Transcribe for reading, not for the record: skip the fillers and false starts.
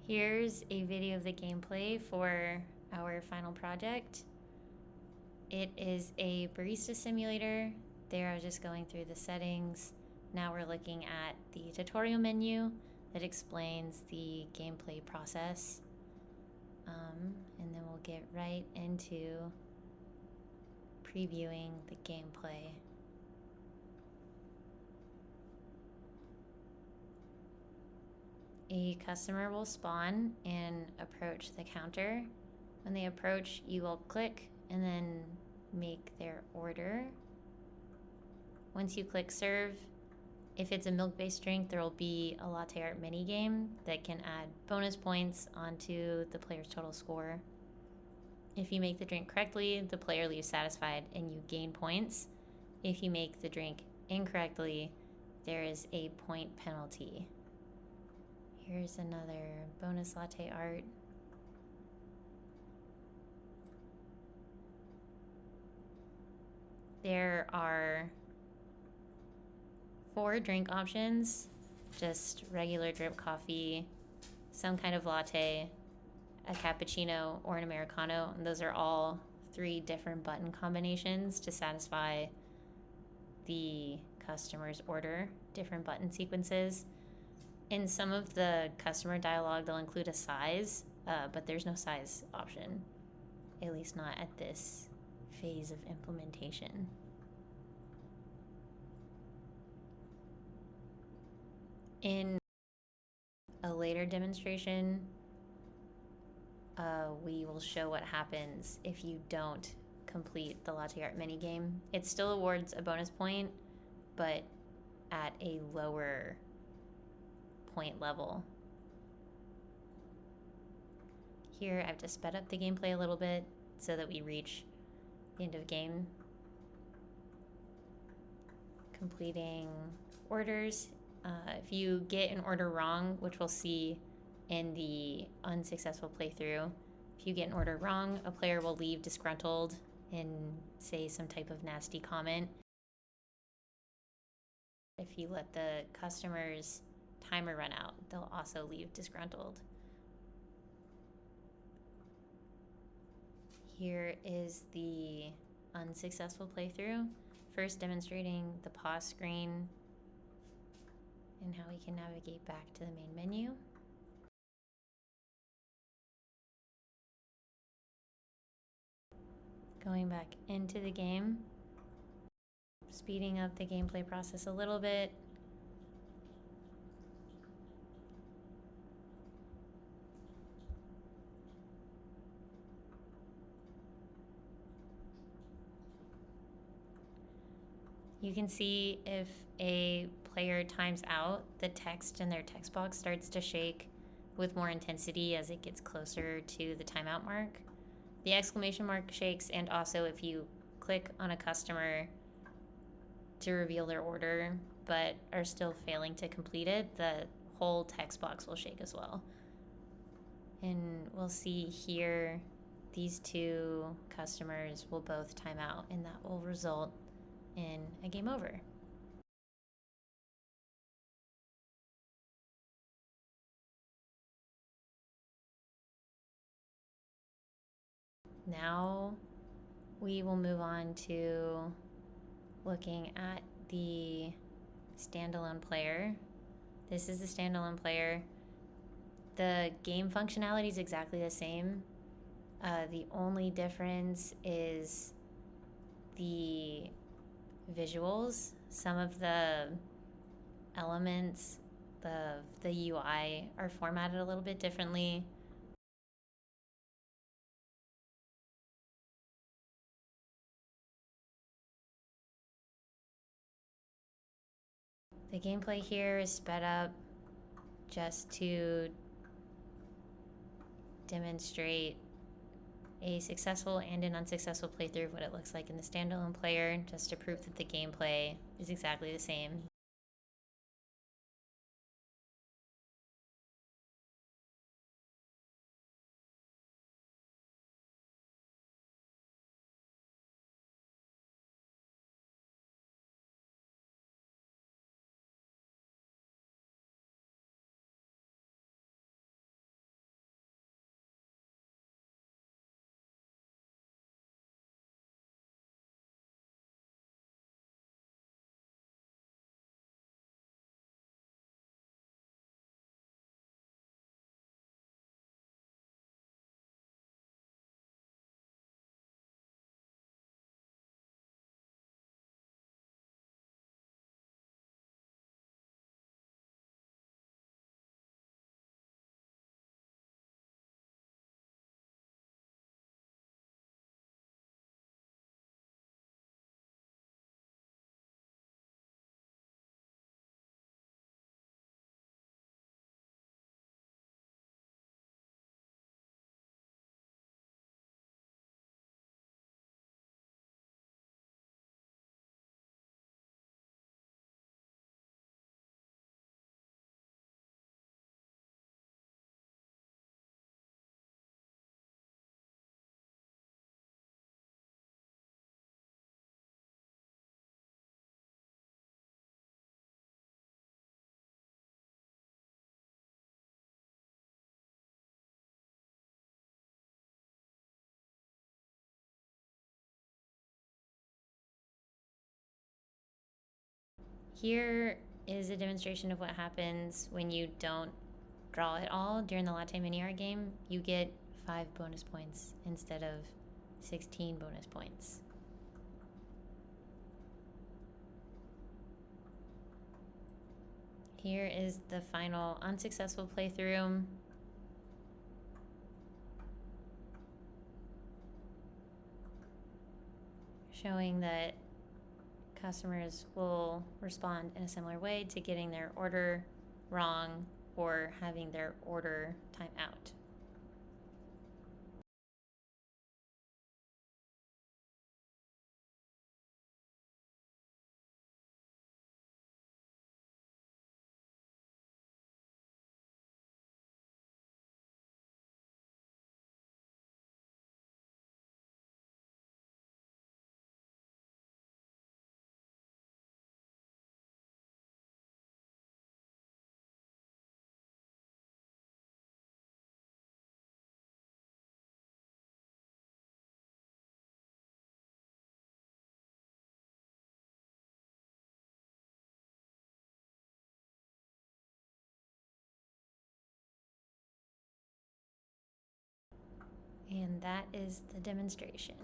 Here's a video of the gameplay for our final project. It is a barista simulator. There I was just going through the settings. Now we're looking at the tutorial menu that explains the gameplay process. And then we'll get right into previewing the gameplay. A customer will spawn and approach the counter. When they approach, you will click and then make their order. Once you click serve, if it's a milk-based drink, there will be a latte art mini game that can add bonus points onto the player's total score. If you make the drink correctly, the player leaves satisfied and you gain points. If you make the drink incorrectly, there is a point penalty. Here's another bonus latte art. There are 4 drink options, just regular drip coffee, some kind of latte, a cappuccino, or an Americano, and those are all 3 different button combinations to satisfy the customer's order, different button sequences. In some of the customer dialogue, they'll include a size, but there's no size option, at least not at this phase of implementation. In a later demonstration, we will show what happens if you don't complete the latte art minigame. It still awards a bonus point, but at a lower point level. Here I've just sped up the gameplay a little bit so that we reach the end of game. Completing orders. If you get an order wrong, which we'll see in the unsuccessful playthrough, if you get an order wrong, a player will leave disgruntled and say some type of nasty comment. If you let the customer's timer run out, they'll also leave disgruntled. Here is the unsuccessful playthrough, first demonstrating the pause screen and how we can navigate back to the main menu. Going back into the game, speeding up the gameplay process a little bit. You can see if a player times out, the text in their text box starts to shake with more intensity as it gets closer to the timeout mark. The exclamation mark shakes, and also if you click on a customer to reveal their order but are still failing to complete it, the whole text box will shake as well. And we'll see here these 2 customers will both time out, and that will result in a game over. Now we will move on to looking at the standalone player. This is the standalone player. The game functionality is exactly the same. The only difference is the visuals. Some of the elements, the UI are formatted a little bit differently. The gameplay here is sped up just to demonstrate a successful and an unsuccessful playthrough of what it looks like in the standalone player, just to prove that the gameplay is exactly the same. Here is a demonstration of what happens when you don't draw at all during the latte mini art game. You get 5 bonus points instead of 16 bonus points. Here is the final unsuccessful playthrough. Showing that customers will respond in a similar way to getting their order wrong or having their order time out. And that is the demonstration.